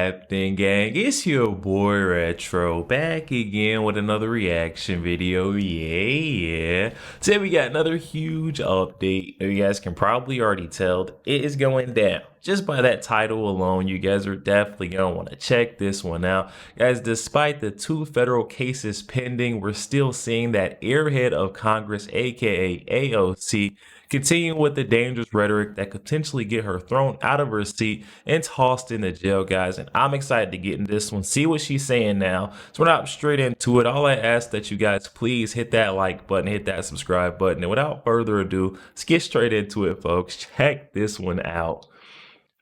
happening, gang? It's your boy Retro back again with another reaction video. Yeah. Today we got another huge update. You guys can probably already tell it is going down. Just by that title alone, you guys are definitely going to want to check this one out. Guys, despite the 2 federal cases pending, we're still seeing that airhead of Congress, aka AOC, continuing with the dangerous rhetoric that could potentially get her thrown out of her seat and tossed into jail, guys. And I'm excited to get in this one, see what she's saying now. So we're not straight into it. All I ask that you guys please hit that like button, hit that subscribe button. And without further ado, let's get straight into it, folks. Check this one out.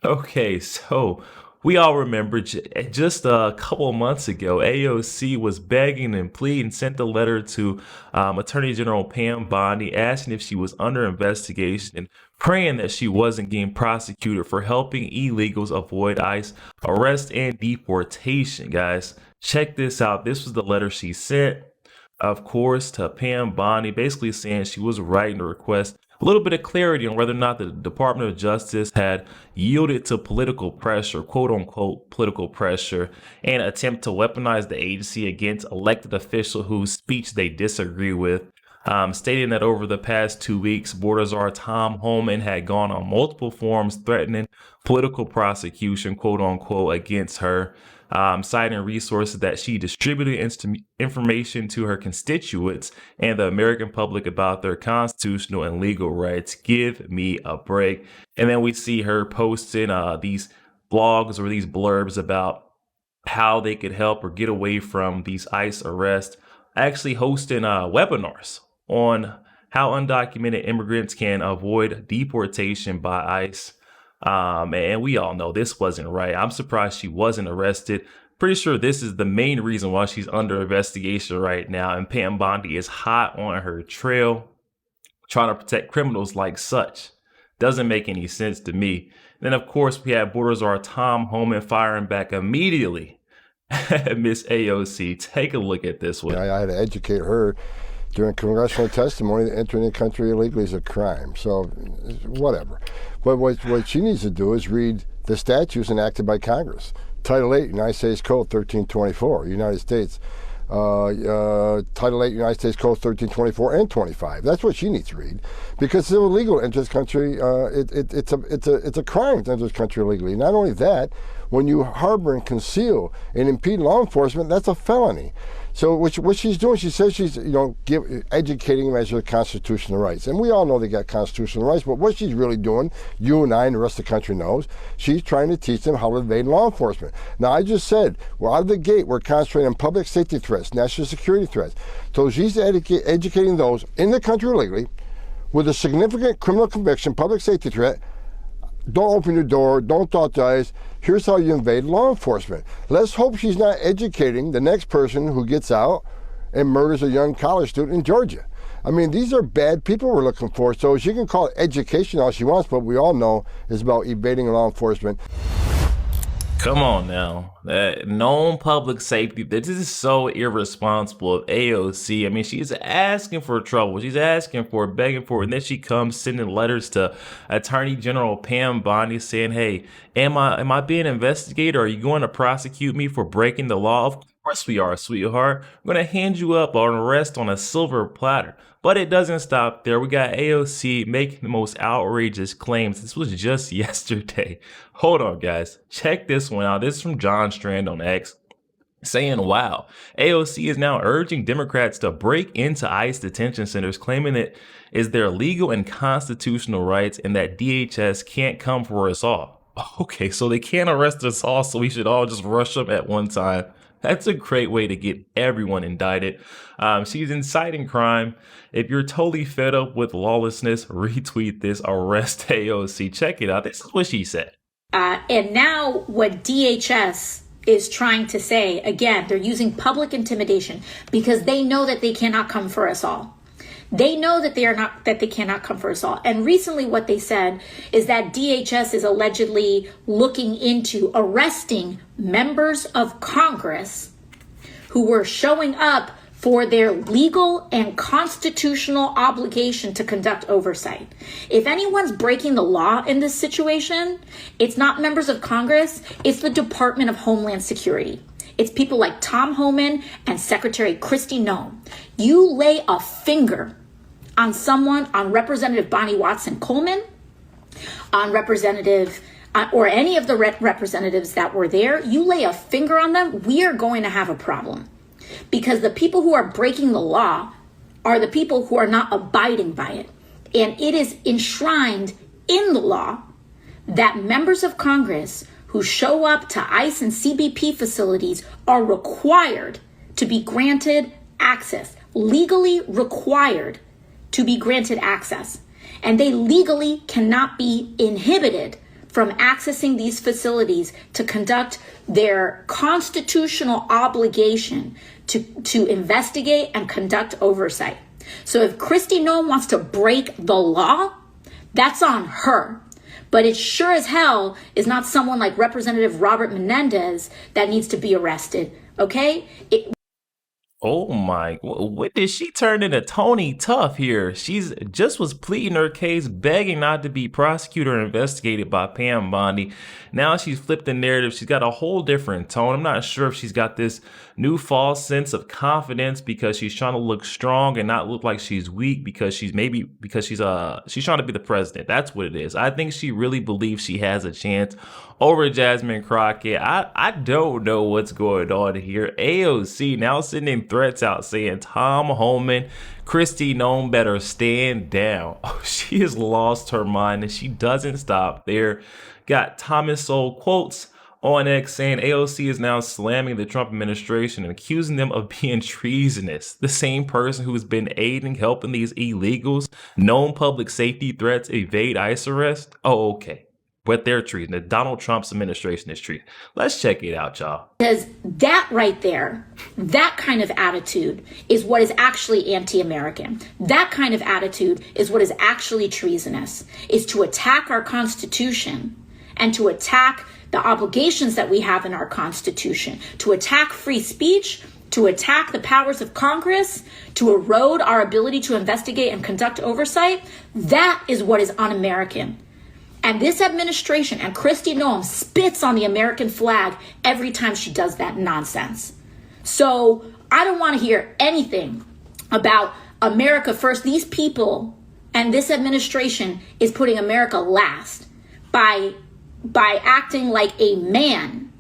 Okay, so we all remember just a couple of months ago, AOC was begging and pleading, sent a letter to Attorney General Pam Bondi asking if she was under investigation and praying that she wasn't getting prosecuted for helping illegals avoid ICE arrest and deportation. Guys, check this out. This was the letter she sent, of course, to Pam Bondi, basically saying she was writing a request a little bit of clarity on whether or not the Department of Justice had yielded to political pressure, quote unquote political pressure, and attempt to weaponize the agency against elected officials whose speech they disagree with, stating that over the past 2 weeks, Border Czar Tom Homan had gone on multiple forums threatening political prosecution, quote unquote, against her, citing resources that she distributed information to her constituents and the American public about their constitutional and legal rights. Give me a break. And then we see her posting these blogs or these blurbs about how they could help or get away from these ICE arrests, actually hosting webinars on how undocumented immigrants can avoid deportation by ICE. And we all know this wasn't right. I'm surprised she wasn't arrested. Pretty sure this is the main reason why she's under investigation right now. And Pam Bondi is hot on her trail, trying to protect criminals like such. Doesn't make any sense to me. Then, of course, we have Border Czar Tom Homan firing back immediately at Miss AOC. Take a look at this one. I had to educate her during congressional testimony that entering the country illegally is a crime. So, whatever. But what she needs to do is read the statutes enacted by Congress. Title 8, United States Code 1324, United States. Title 8, United States Code 1324 and 25. That's what she needs to read, because it's illegal to enter this country. It's a crime to enter this country illegally. Not only that, when you harbor and conceal and impede law enforcement, that's a felony. So what she's doing, she says she's educating them as to the constitutional rights, and we all know they got constitutional rights. But what she's really doing, you and I and the rest of the country knows, she's trying to teach them how to evade law enforcement. Now, I just said, well, out of the gate, we're concentrating on public safety threats, national security threats. So she's educating those in the country illegally with a significant criminal conviction, public safety threat. Don't open your door, don't dot the I's. Here's how you invade law enforcement. Let's hope she's not educating the next person who gets out and murders a young college student in Georgia. I mean, these are bad people we're looking for. So she can call it education all she wants, but we all know it's about evading law enforcement. Come on now. Known public safety. This is so irresponsible of AOC. I mean, she's asking for trouble. She's asking for it, begging for it. And then she comes sending letters to Attorney General Pam Bondi saying, hey, am I being investigated? Are you going to prosecute me for breaking the law? Of course we are, sweetheart. I'm going to hand you up on arrest on a silver platter. But it doesn't stop there. We got AOC making the most outrageous claims. This was just yesterday. Hold on, guys. Check this one out. This is from John Strand on X, saying, wow, AOC is now urging Democrats to break into ICE detention centers, claiming it is their legal and constitutional rights and that DHS can't come for us all. Okay, so they can't arrest us all, so we should all just rush them at one time. That's a great way to get everyone indicted. She's inciting crime. If you're totally fed up with lawlessness, retweet this, arrest AOC. Check it out. This is what she said. And now what DHS is trying to say, again, they're using public intimidation because they know that they cannot come for us all. They know that they cannot come for us all. And recently what they said is that DHS is allegedly looking into arresting members of Congress who were showing up for their legal and constitutional obligation to conduct oversight. If anyone's breaking the law in this situation, it's not members of Congress, it's the Department of Homeland Security. It's people like Tom Homan and Secretary Kristi Noem. You lay a finger on someone, on Representative Bonnie Watson Coleman, on Representative or any of the representatives that were there, you lay a finger on them, we are going to have a problem. Because the people who are breaking the law are the people who are not abiding by it. And it is enshrined in the law that members of Congress who show up to ICE and CBP facilities are required to be granted access, legally required to be granted access. And they legally cannot be inhibited from accessing these facilities to conduct their constitutional obligation to investigate and conduct oversight. So if Kristi Noem wants to break the law, that's on her. But it sure as hell is not someone like Representative Robert Menendez that needs to be arrested, okay? Oh my, what did she turn into Tony Tough here? She's just was pleading her case, begging not to be prosecuted or investigated by Pam Bondi. Now she's flipped the narrative. She's got a whole different tone. I'm not sure if she's got this new false sense of confidence because she's trying to look strong and not look like she's weak because she's trying to be the president. That's what it is. I think she really believes she has a chance over Jasmine Crockett. I don't know what's going on here. AOC now sending threats out saying Tom Homan, Kristi Noem better stand down. Oh, she has lost her mind and she doesn't stop there. Got Thomas Sowell quotes on X saying AOC is now slamming the Trump administration and accusing them of being treasonous. The same person who has been aiding, helping these illegals, known public safety threats, evade ICE arrest. Oh, okay. But they're treason. That Donald Trump's administration is treason. Let's check it out, y'all. Because that right there, that kind of attitude is what is actually anti-American. That kind of attitude is what is actually treasonous, is to attack our Constitution and to attack the obligations that we have in our Constitution, to attack free speech, to attack the powers of Congress, to erode our ability to investigate and conduct oversight. That is what is un-American. And this administration and Kristi Noem spits on the American flag every time she does that nonsense. So I don't want to hear anything about America first. These people and this administration is putting America last by acting like a man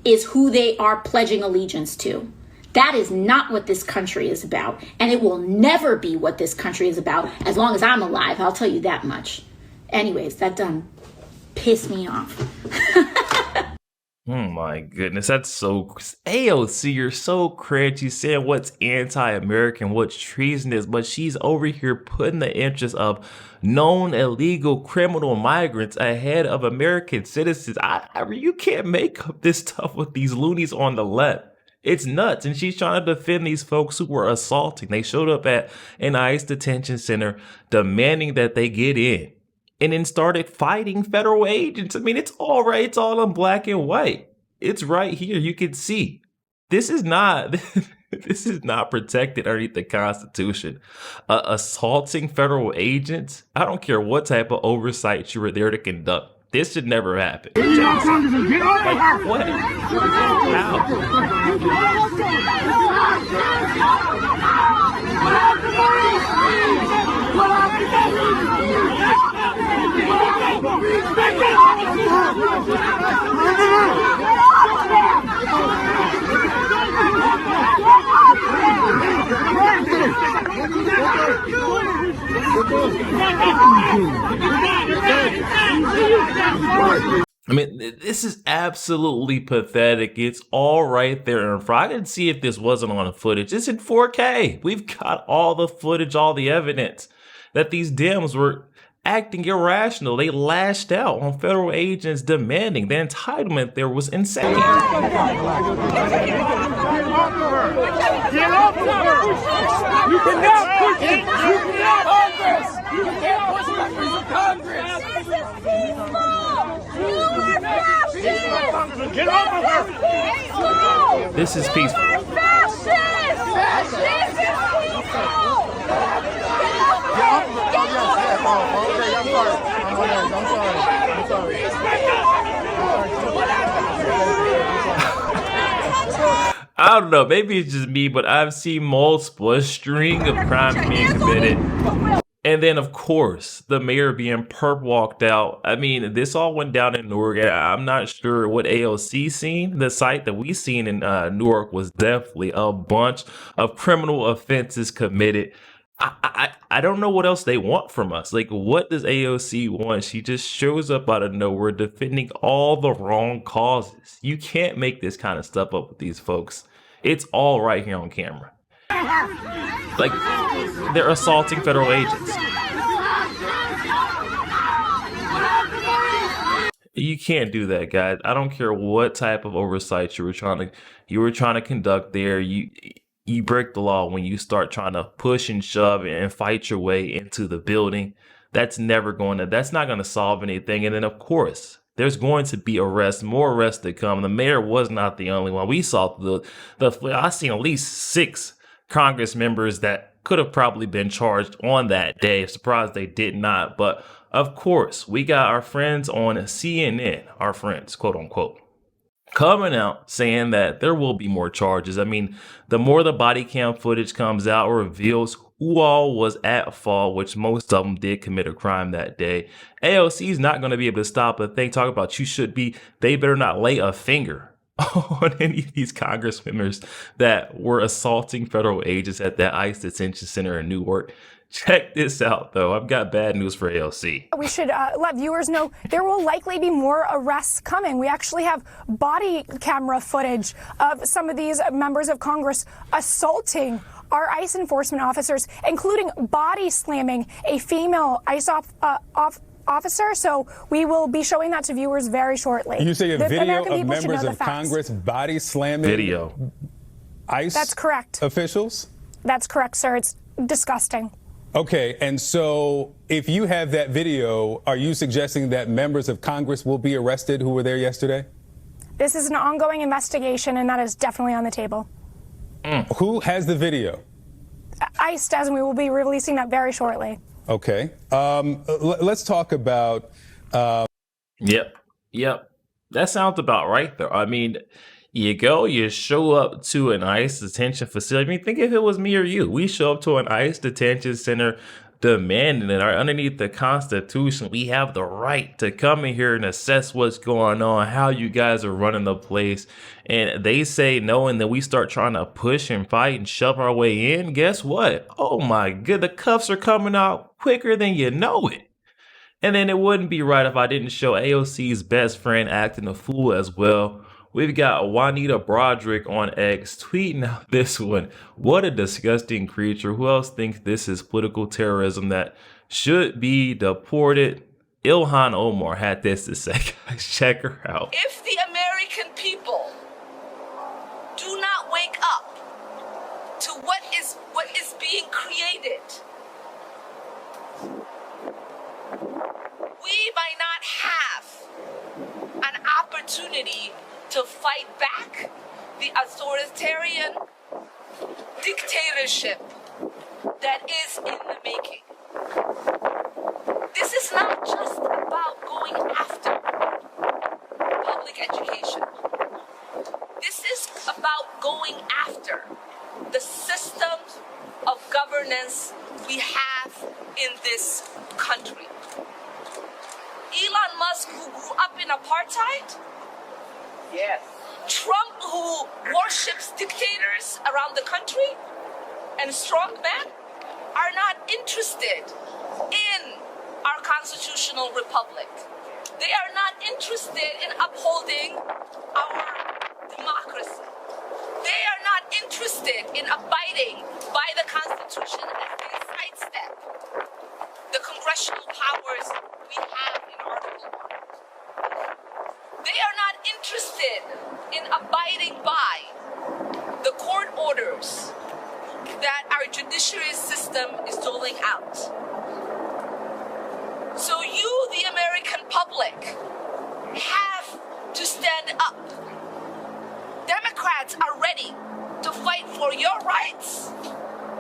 is who they are pledging allegiance to. That is not what this country is about. And it will never be what this country is about as long as I'm alive. I'll tell you that much. Anyways, that done pissed me off. Oh my goodness, that's so AOC, you're so crazy. She's saying what's anti-American, what's treasonous, but she's over here putting the interests of known illegal criminal migrants ahead of American citizens. You can't make up this stuff with these loonies on the left. It's nuts. And she's trying to defend these folks who were assaulting. They showed up at an ICE detention center demanding that they get in and then started fighting federal agents. I mean, it's all right. It's all in black and white. It's right here. You can see this is not protected underneath the Constitution. Assaulting federal agents. I don't care what type of oversight you were there to conduct. This should never happen. Like, what? How? I mean, this is absolutely pathetic. It's all right there in front. I didn't see if this wasn't on footage. It's in 4K. We've got all the footage, all the evidence that these Dems were acting irrational. They lashed out on federal agents demanding the entitlement there was insane. Get off of her! You cannot push it! You cannot Congress! You can't push members of Congress! This is peaceful! You are fascist! Get off of her! This is peaceful. I don't know, maybe it's just me, but I've seen multiple string of crimes being committed. And then, of course, the mayor being perp walked out. I mean, this all went down in Newark. I'm not sure what AOC seen. The site that we seen in Newark was definitely a bunch of criminal offenses committed. I don't know what else they want from us. Like, what does AOC want? She just shows up out of nowhere defending all the wrong causes. You can't make this kind of stuff up with these folks. It's all right here on camera. Like, they're assaulting federal agents. You can't do that, guys. I don't care what type of oversight you were trying to conduct there. You break the law when you start trying to push and shove and fight your way into the building. That's not going to solve anything. And then, of course, there's going to be more arrests to come. The mayor was not the only one. We saw I seen at least 6 Congress members that could have probably been charged on that day. Surprised they did not. But of course, we got our friends on CNN, our friends, quote unquote, coming out saying that there will be more charges. I mean, the more the body cam footage comes out or reveals who all was at fault, which most of them did commit a crime that day, AOC is not going to be able to stop a thing. Talk about they better not lay a finger on any of these Congress members that were assaulting federal agents at that ICE detention center in Newark. Check this out, though. I've got bad news for AOC. We should let viewers know there will likely be more arrests coming. We actually have body camera footage of some of these members of Congress assaulting our ICE enforcement officers, including body slamming a female ICE officer. So we will be showing that to viewers very shortly. You say a video of members of Congress body slamming ICE That's correct. officials? That's correct, sir. It's disgusting. Okay, and so if you have that video, are you suggesting that members of Congress will be arrested who were there yesterday? This is an ongoing investigation, and that is definitely on the table. Who has the video? ICE does, and we will be releasing that very shortly. Okay. Let's talk about... Yep. That sounds about right, though. I mean, you show up to an ICE detention facility. I mean, think if it was me or you. We show up to an ICE detention center demanding it. Underneath the Constitution, we have the right to come in here and assess what's going on, how you guys are running the place. And they say no, and then we start trying to push and fight and shove our way in. Guess what? Oh my God, the cuffs are coming out quicker than you know it. And then it wouldn't be right if I didn't show AOC's best friend acting a fool as well. We've got Juanita Broderick on X tweeting out this one. What a disgusting creature. Who else thinks this is political terrorism that should be deported? Ilhan Omar had this to say. Guys, check her out. If the American people do not wake up to what is being created, we might not have an opportunity to fight back the authoritarian dictatorship that is in the making. This is not just about going after public education. This is about going after the systems of governance we have in this country. Elon Musk, who grew up in apartheid, yes. Trump, who worships dictators around the country, and strongmen are not interested in our constitutional republic. They are not interested in upholding our democracy. They are not interested in abiding by the Constitution as they sidestep the congressional powers we have in Article 1. They are not interested in abiding by the court orders that our judiciary system is doling out. So you, the American public, have to stand up. Democrats are ready to fight for your rights,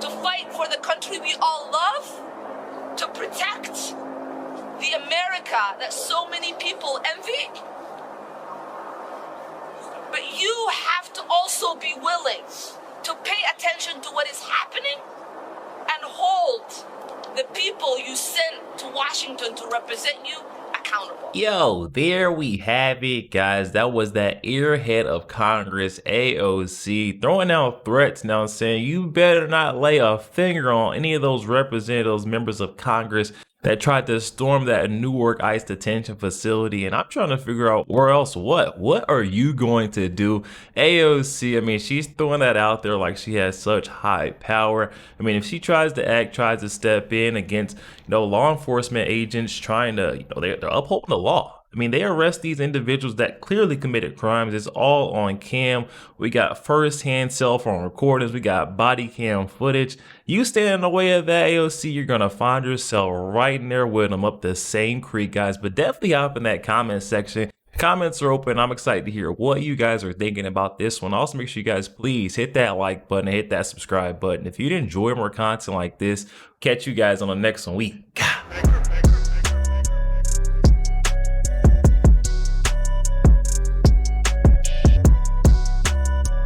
to fight for the country we all love, to protect the America that so many people envy. But you have to also be willing to pay attention to what is happening and hold the people you sent to Washington to represent you accountable. Yo, there we have it, guys. That was that airhead of Congress, AOC, throwing out threats now, saying you better not lay a finger on any of those representatives, members of Congress that tried to storm that Newark ICE detention facility. And I'm trying to figure out where else, what are you going to do? AOC, I mean, she's throwing that out there like she has such high power. I mean, if she tries to step in against, law enforcement agents trying to, they're upholding the law. I mean, they arrest these individuals that clearly committed crimes. It's all on cam. We got first-hand cell phone recordings. We got body cam footage. You stand in the way of that, AOC, you're going to find yourself right in there with them up the same creek, guys. But definitely hop in that comment section. Comments are open. I'm excited to hear what you guys are thinking about this one. Also, make sure you guys please hit that like button and hit that subscribe button. If you enjoy more content like this, catch you guys on the next one.